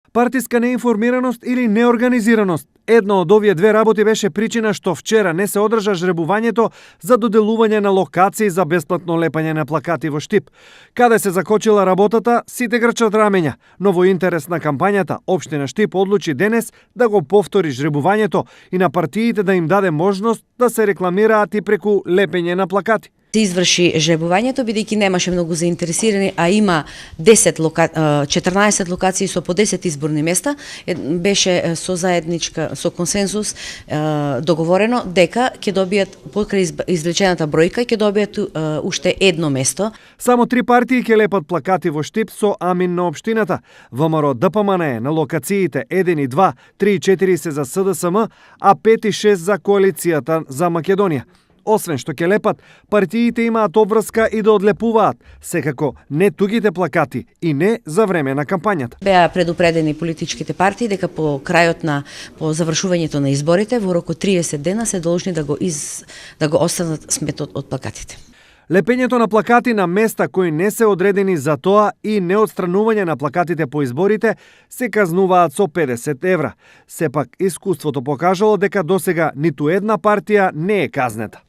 Партиска неинформираност или неорганизираност. Една од овие две работи беше причина што вчера не се одржа жребувањето за доделување на локации за бесплатно лепање на плакати во Штип. Каде се закочила работата, сите грчат рамења, но во интерес на кампањата, Општина Штип одлучи денес да го повтори жребувањето и на партиите да им даде можност да се рекламираат и преку лепење на плакати. Се изврши жребувањето, бидејќи немаше многу заинтересирани, а има 14 локации со по 10 изборни места. Беше со консензус договорено дека ќе добијат покрај извлечената бројка ќе добијат уште едно место. Само 3 партии ќе лепат плакати во Штип со амин на општината. ВМРО ДПМН на локациите 1 и 2, 3 и 4 се за СДСМ, а 5 и 6 за коалицијата за Македонија. Освен што ќе лепат, партиите имаат обврска и да одлепуваат, секако не тугите плакати и не за време на кампањата. Беа предупредени политичките партии дека по завршувањето на изборите во рок од 30 дена се должни да го останат сметот од плакатите. Лепењето на плакати на места кои не се одредени за тоа и неотстранување на плакатите по изборите се казнуваат со 50 евра. Сепак, искуството покажало дека досега ниту една партија не е казнета.